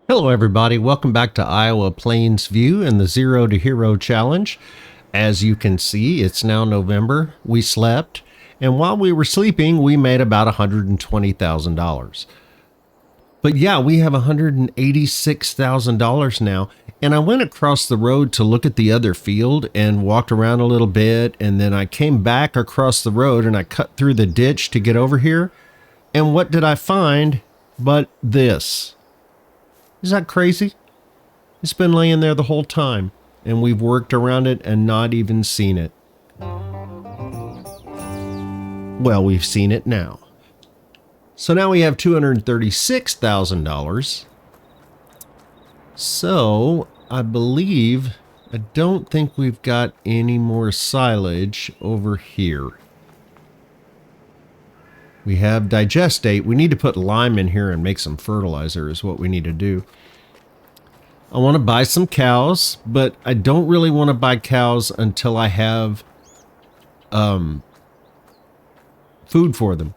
Hello everybody, welcome back to Iowa Plains View and the Zero to Hero Challenge. As you can see, it's now November. We slept, and while we were sleeping, we made about $120,000. But yeah, we have $186,000 now, and I went across the road to look at the other field and walked around a little bit, and then I came back across the road and I cut through the ditch to get over here, and what did I find but this? Is that crazy? It's been laying there the whole time, and we've worked around it and not even seen it. Well, we've seen it now. So now we have $236,000. So I don't think we've got any more silage over here. We have digestate. We need to put lime in here and make some fertilizer is what we need to do. I want to buy some cows, but I don't really want to buy cows until I have food for them.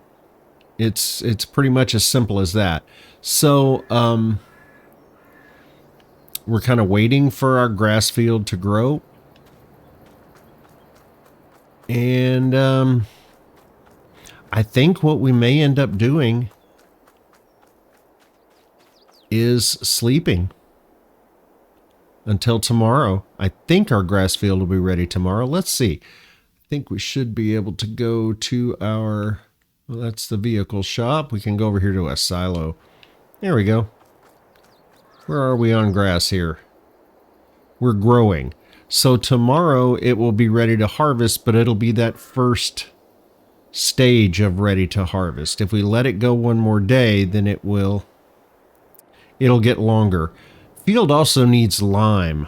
It's pretty much as simple as that. So we're kind of waiting for our grass field to grow. And I think what we may end up doing is sleeping until tomorrow. I think our grass field will be ready tomorrow. Let's see. I think we should be able to go to our, well, that's the vehicle shop. We can go over here to a silo. There we go. Where are we on grass here? We're growing. So tomorrow it will be ready to harvest, but it'll be that first stage of ready to harvest. If we let it go one more day, then it'll get longer. Field also needs lime.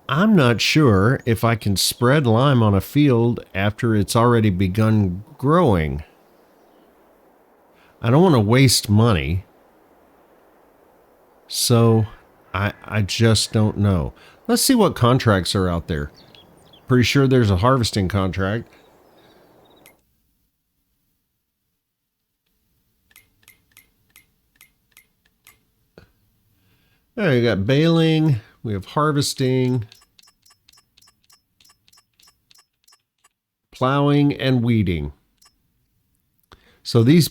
I'm not sure if I can spread lime on a field after it's already begun growing. I don't want to waste money. So I just don't know. Let's see what contracts are out there. Pretty sure there's a harvesting contract. All right, we got baling, we have harvesting, plowing, and weeding. So these,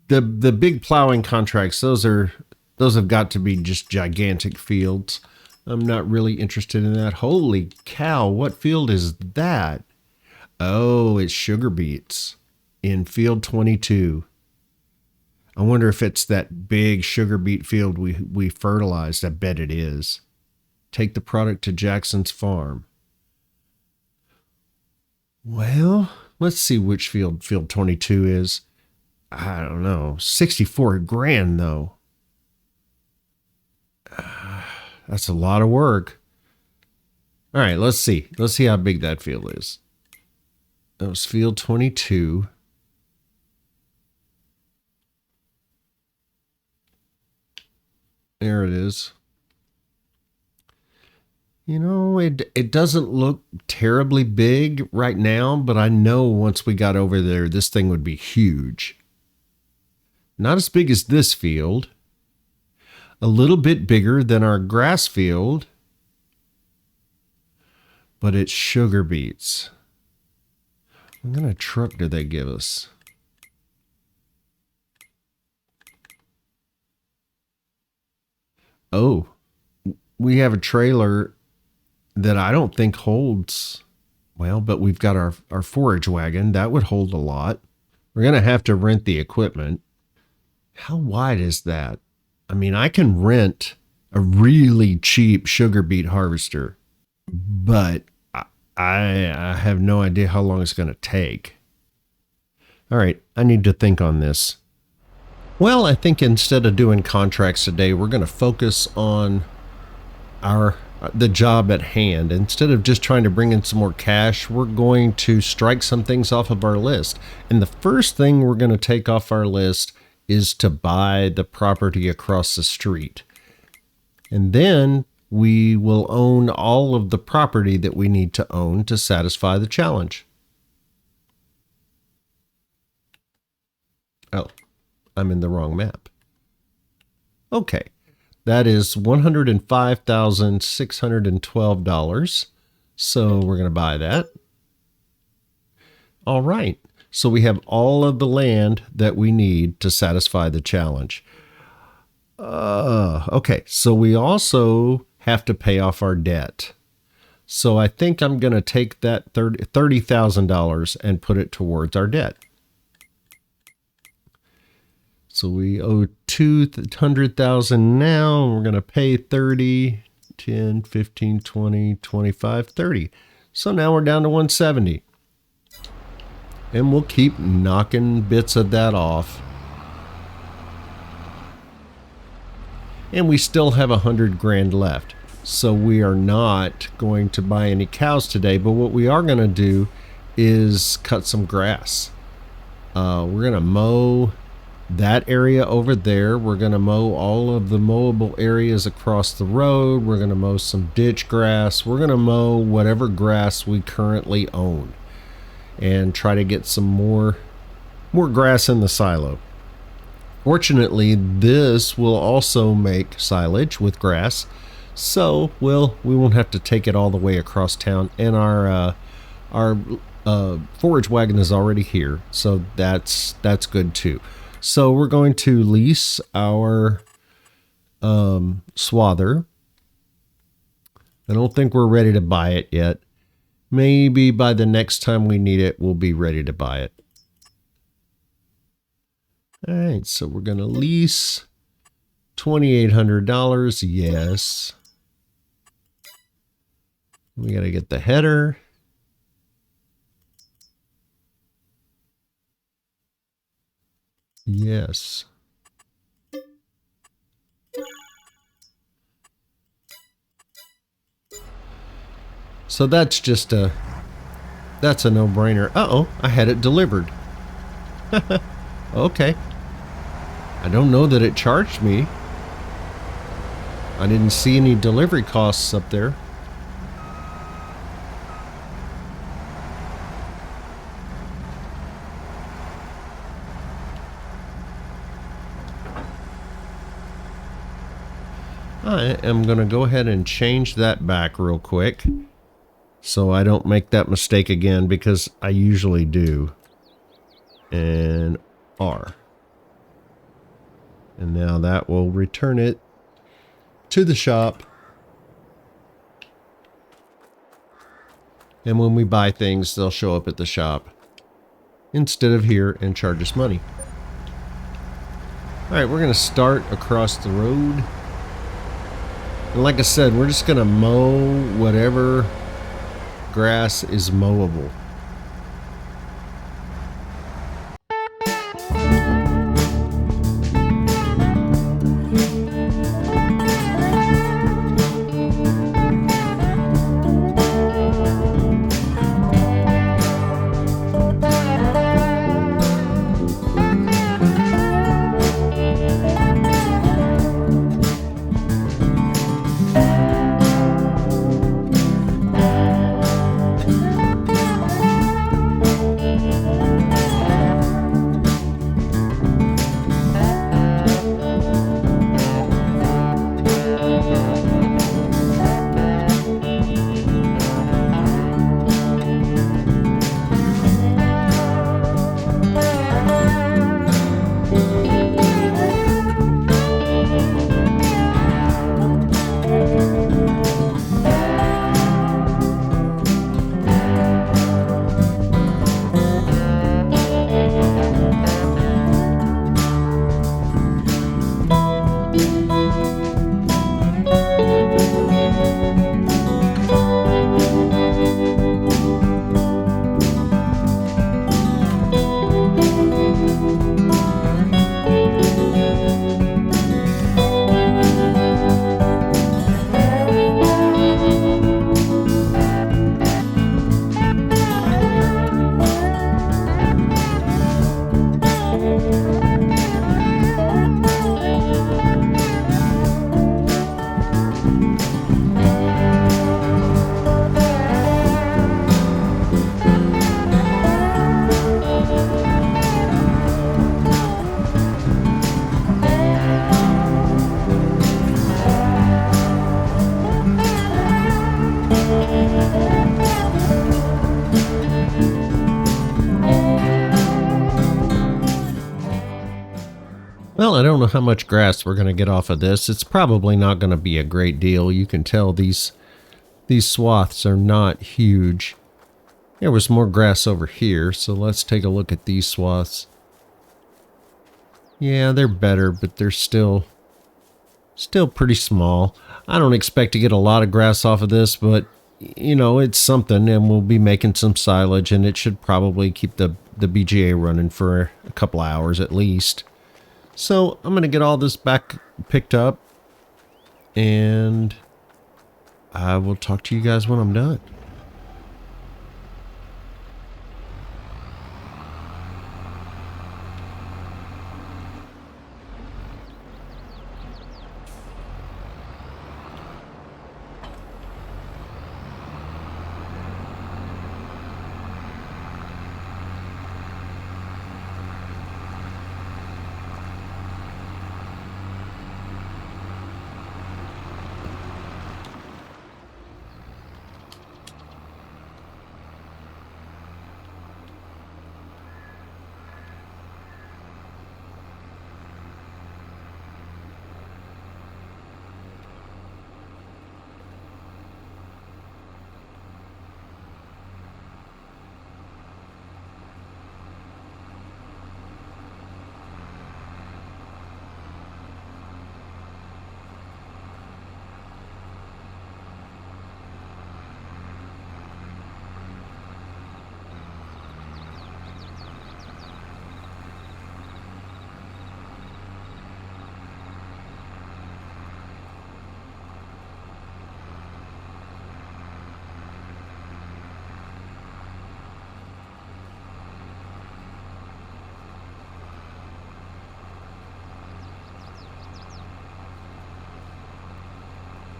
the big plowing contracts, those have got to be just gigantic fields. I'm not really interested in that. Holy cow, what field is that? Oh, it's sugar beets in field 22. I wonder if it's that big sugar beet field we fertilized. I bet it is. Take the product to Jackson's farm. Well, let's see which field 22 is. I don't know. 64 grand though. That's a lot of work. All right, let's see. Let's see how big that field is. That was field 22. There it is. You know, it doesn't look terribly big right now, but I know once we got over there, this thing would be huge. Not as big as this field. A little bit bigger than our grass field. But it's sugar beets. What kind of truck do they give us? Oh, we have a trailer that I don't think holds, well, but we've got our forage wagon. That would hold a lot. We're going to have to rent the equipment. How wide is that? I mean, I can rent a really cheap sugar beet harvester, but I have no idea how long it's going to take. All right, I need to think on this. Well, I think instead of doing contracts today, we're going to focus on the job at hand. Instead of just trying to bring in some more cash, we're going to strike some things off of our list. And the first thing we're going to take off our list is to buy the property across the street. And then we will own all of the property that we need to own to satisfy the challenge. Oh, I'm in the wrong map. Okay, that is $105,612. So we're going to buy that. All right. So we have all of the land that we need to satisfy the challenge. Okay, so we also have to pay off our debt. So I think I'm going to take that $30,000 and put it towards our debt. So we owe $200,000 now. We're going to pay 30, 10, 15, 20, 25, 30. So now we're down to 170. And we'll keep knocking bits of that off. And we still have 100 grand left. So we are not going to buy any cows today, but what we are going to do is cut some grass. We're going to mow that area over there. We're going to mow all of the mowable areas across the road. We're going to mow some ditch grass. We're going to mow whatever grass we currently own and try to get some more grass in the silo. Fortunately, this will also make silage with grass, so we won't have to take it all the way across town. And our forage wagon is already here, so that's good too. So we're going to lease our swather. I don't think we're ready to buy it yet. Maybe by the next time we need it, we'll be ready to buy it. All right, so we're going to lease $2,800. Yes. We got to get the header. Yes. So that's just that's a no-brainer. Uh-oh, I had it delivered. Okay. I don't know that it charged me. I didn't see any delivery costs up there. I am going to go ahead and change that back real quick so I don't make that mistake again, because I usually do. And R. And now that will return it to the shop. And when we buy things, they'll show up at the shop instead of here and charge us money. All right, we're going to start across the road. And like I said, we're just going to mow whatever grass is mowable. I don't know how much grass we're going to get off of this. It's probably not going to be a great deal. You can tell these swaths are not huge. There was more grass over here, so let's take a look at these swaths. Yeah, they're better, but they're still pretty small. I don't expect to get a lot of grass off of this, but you know, it's something, and we'll be making some silage, and it should probably keep the BGA running for a couple hours at least. So I'm going to get all this back picked up, and I will talk to you guys when I'm done.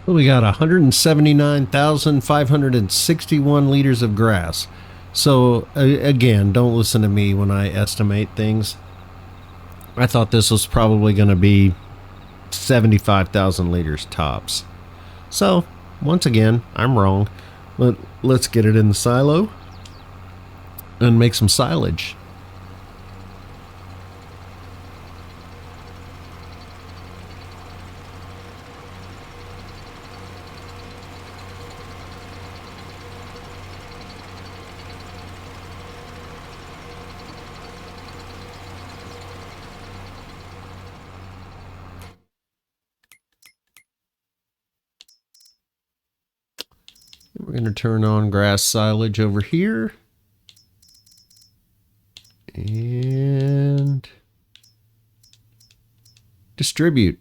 We got 179,561 liters of grass. So again, don't listen to me when I estimate things. I thought this was probably going to be 75,000 liters tops. So once again, I'm wrong. Let's get it in the silo and make some silage. We're going to turn on grass silage over here. And distribute.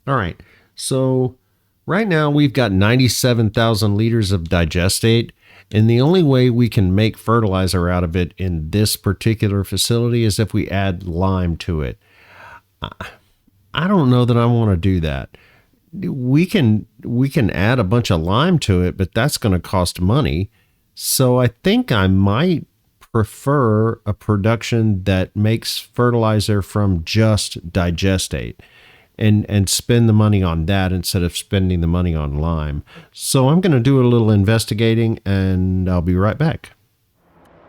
All right. So right now we've got 97,000 liters of digestate. And the only way we can make fertilizer out of it in this particular facility is if we add lime to it. I don't know that I want to do that. We can add a bunch of lime to it, but that's going to cost money. So I think I might prefer a production that makes fertilizer from just digestate and spend the money on that instead of spending the money on lime. So I'm going to do a little investigating and I'll be right back.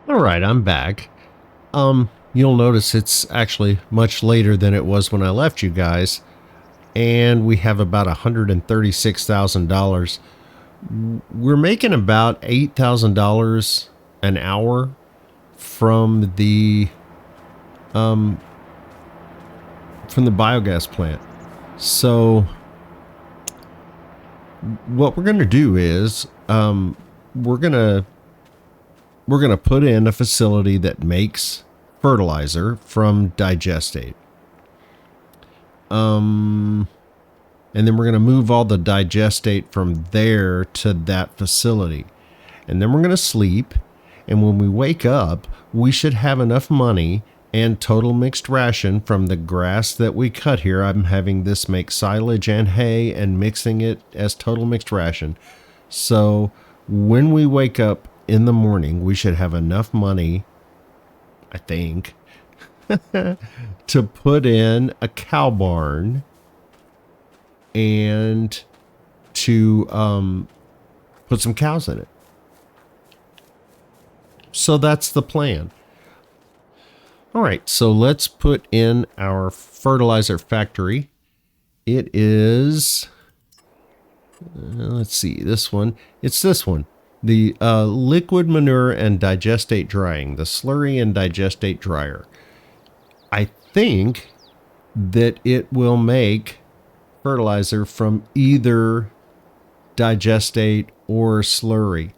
All right, I'm back. You'll notice it's actually much later than it was when I left you guys. And we have about $136,000. We're making about $8,000 an hour from the biogas plant. So what we're going to do is we're going to put in a facility that makes fertilizer from digestate. And then we're going to move all the digestate from there to that facility. And then we're going to sleep. And when we wake up, we should have enough money and total mixed ration from the grass that we cut here. I'm having this make silage and hay and mixing it as total mixed ration. So when we wake up in the morning, we should have enough money, I think, to put in a cow barn and to put some cows in it. So that's the plan. All right, so let's put in our fertilizer factory. It is, let's see, this one. It's this one. The liquid manure and digestate drying. The slurry and digestate dryer. I think that it will make fertilizer from either digestate or slurry.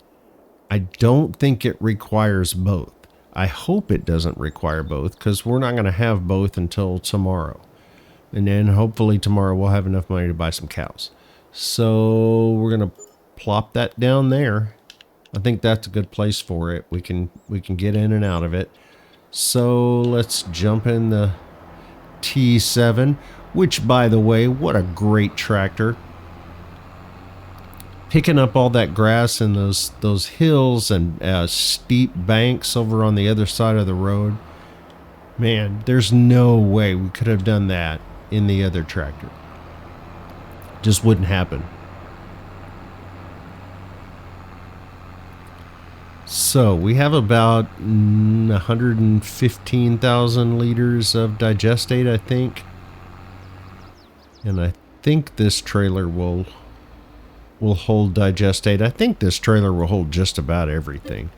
I don't think it requires both. I hope it doesn't require both because we're not going to have both until tomorrow. And then hopefully tomorrow we'll have enough money to buy some cows. So we're going to plop that down there. I think that's a good place for it. We can get in and out of it. So let's jump in the T7, which, by the way, what a great tractor. Picking up all that grass and those hills and steep banks over on the other side of the road. Man, there's no way we could have done that in the other tractor. Just wouldn't happen. So we have about 115,000 liters of digestate, I think. And I think this trailer will hold digestate. I think this trailer will hold just about everything.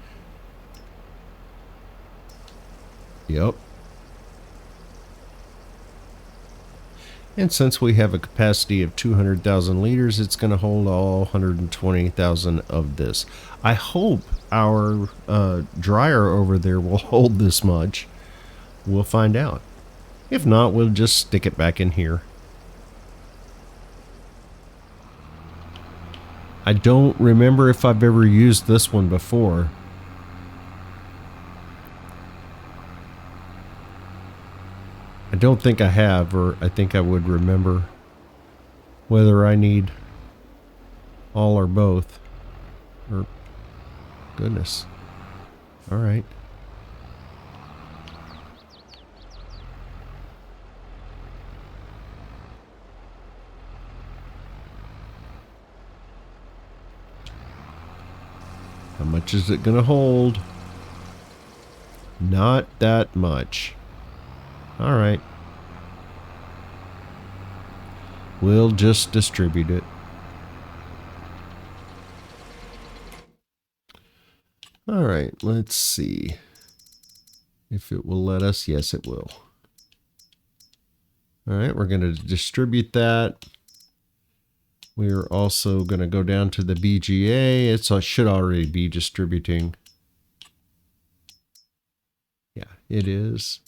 Yep. And since we have a capacity of 200,000 liters, it's going to hold all 120,000 of this. I hope our dryer over there will hold this much. We'll find out. If not, we'll just stick it back in here. I don't remember if I've ever used this one before. I don't think I have, or I think I would remember whether I need all or both. Or, goodness. All right. How much is it going to hold? Not that much. All right. We'll just distribute it. All right, let's see if it will let us. Yes, it will. All right, we're going to distribute that. We are also going to go down to the BGA. It should already be distributing. Yeah, it is.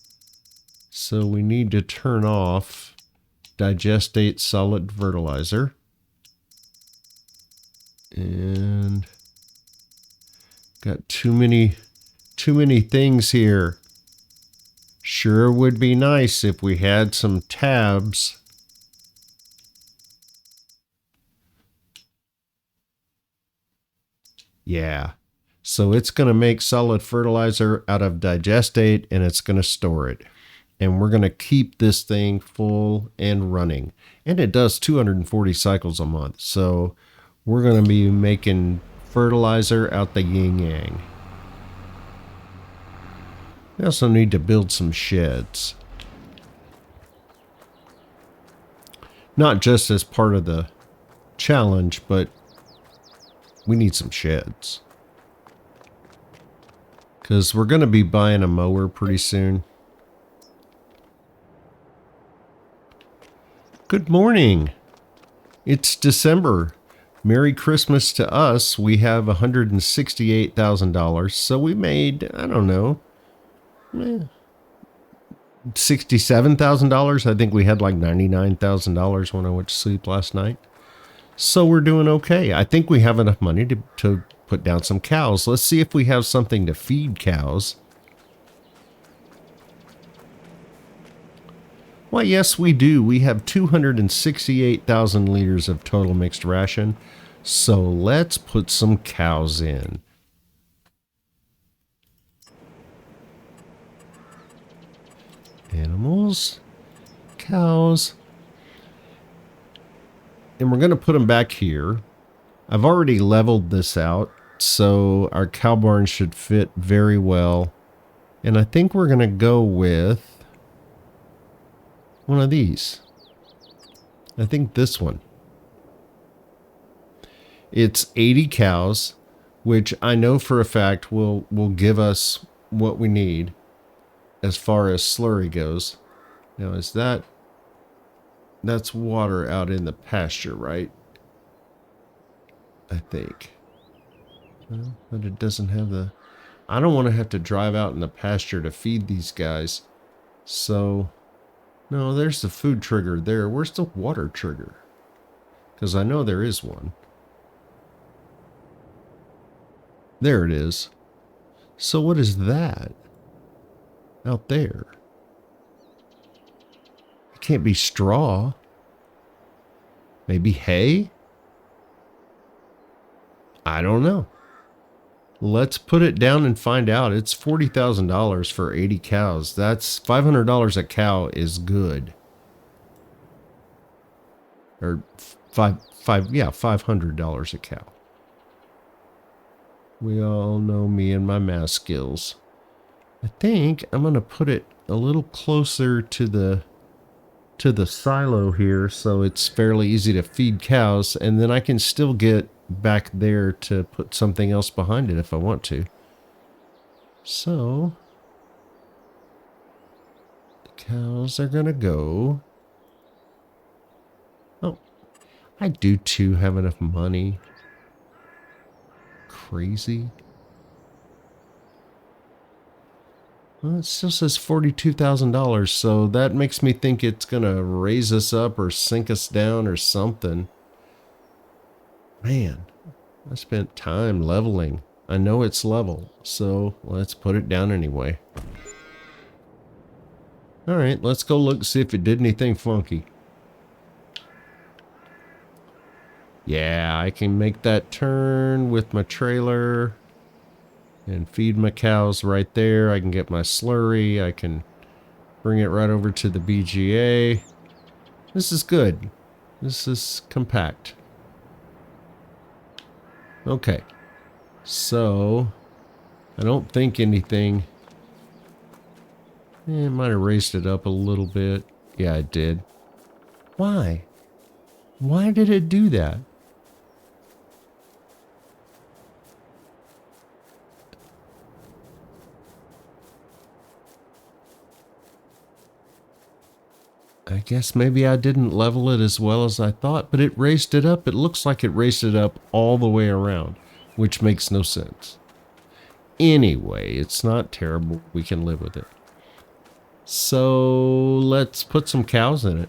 So we need to turn off digestate solid fertilizer. And got too many things here. Sure would be nice if we had some tabs. Yeah. So it's going to make solid fertilizer out of digestate and it's going to store it. And we're going to keep this thing full and running. And it does 240 cycles a month. So we're going to be making fertilizer out the yin-yang. We also need to build some sheds. Not just as part of the challenge, but we need some sheds. Because we're going to be buying a mower pretty soon. Good morning. It's December. Merry Christmas to us. We have $168,000. So we made, I don't know, $67,000. I think we had like $99,000 when I went to sleep last night. So we're doing okay. I think we have enough money to put down some cows. Let's see if we have something to feed cows. Why, yes, we do. We have 268,000 liters of total mixed ration. So let's put some cows in. Animals, cows. And we're going to put them back here. I've already leveled this out, so our cow barn should fit very well And I think we're going to go with one of these. I think this one. It's 80 cows, which I know for a fact will give us what we need as far as slurry goes. Now, is that's water out in the pasture, right? I think. Well, but it doesn't have the... I don't want to have to drive out in the pasture to feed these guys. So, no, there's the food trigger there. Where's the water trigger? Because I know there is one. There it is. So what is that? Out there. It can't be straw. Maybe hay? I don't know. Let's put it down and find out. It's $40,000 for 80 cows. That's $500 a cow is good. Or $500 a cow. We all know me and my math skills. I think I'm going to put it a little closer to the silo here so it's fairly easy to feed cows, and then I can still get back there to put something else behind it if I want to. So the cows are gonna go. Oh, I do too have enough money. Crazy. Well, it still says $42,000, so that makes me think it's gonna raise us up or sink us down or something. Man, I spent time leveling. I know it's level, so let's put it down anyway. Alright, let's go look, see if it did anything funky. Yeah, I can make that turn with my trailer and feed my cows right there. I can get my slurry. I can bring it right over to the BGA. This is good. This is compact. Okay, so I don't think anything. It might have raised it up a little bit. Yeah, it did. Why? Why did it do that? I guess maybe I didn't level it as well as I thought, but it raised it up. It looks like it raised it up all the way around, which makes no sense. Anyway, it's not terrible. We can live with it. So let's put some cows in it.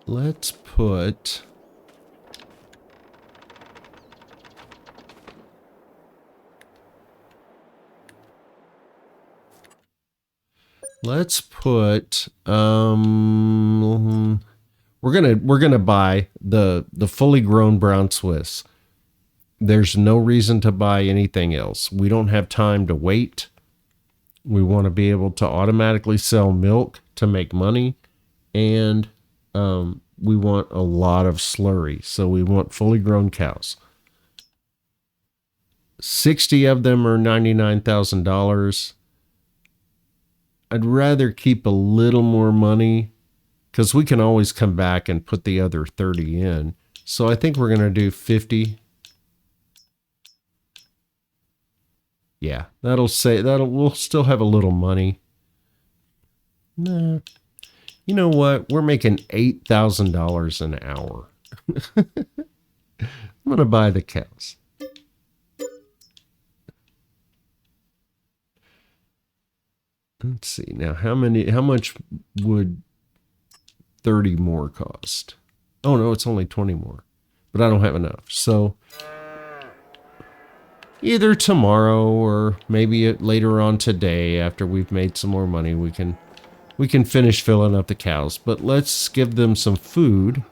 Let's put... we're gonna buy the fully grown brown Swiss. There's no reason to buy anything else. We don't have time to wait. We want to be able to automatically sell milk to make money, and we want a lot of slurry, so we want fully grown cows. 60 of them are $99,000. I'd rather keep a little more money because we can always come back and put the other 30 in. So I think we're going to do 50. Yeah, we'll still have a little money. Nah. You know what? We're making $8,000 an hour. I'm going to buy the cows. Let's see now. How much would 30 more cost? Oh no, it's only 20 more. But I don't have enough. So either tomorrow or maybe later on today, after we've made some more money, we can finish filling up the cows. But let's give them some food.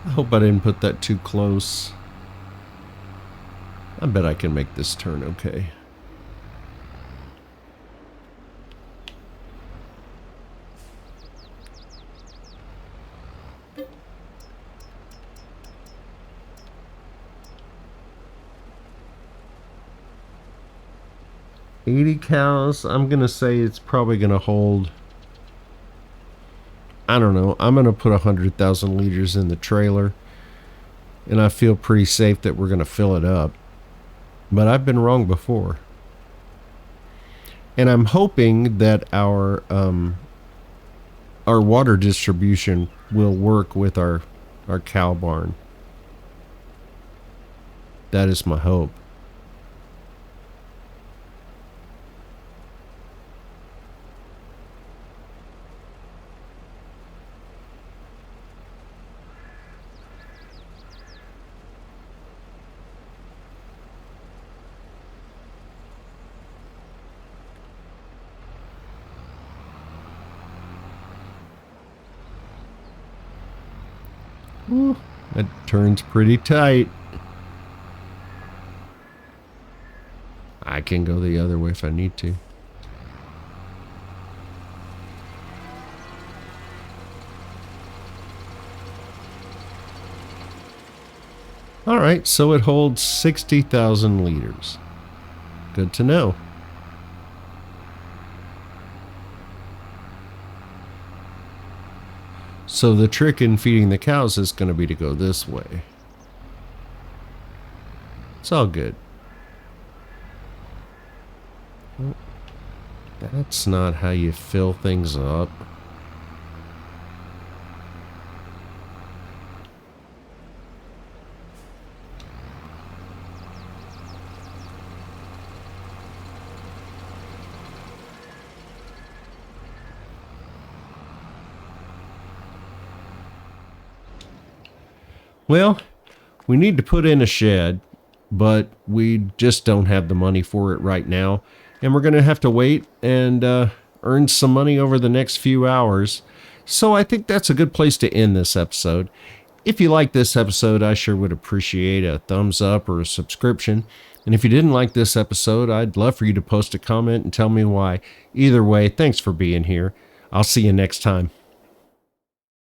I hope I didn't put that too close. I bet I can make this turn okay. 80 cows. I'm going to say it's probably going to hold, I don't know. I'm going to put 100,000 liters in the trailer. And I feel pretty safe that we're going to fill it up. But I've been wrong before. And I'm hoping that our water distribution will work with our cow barn. That is my hope. Ooh, that turns pretty tight. I can go the other way if I need to. All right, so it holds 60,000 liters. Good to know. So the trick in feeding the cows is going to be to go this way. It's all good. That's not how you fill things up. Well, we need to put in a shed, but we just don't have the money for it right now. And we're going to have to wait and earn some money over the next few hours. So I think that's a good place to end this episode. If you like this episode, I sure would appreciate a thumbs up or a subscription. And if you didn't like this episode, I'd love for you to post a comment and tell me why. Either way, thanks for being here. I'll see you next time.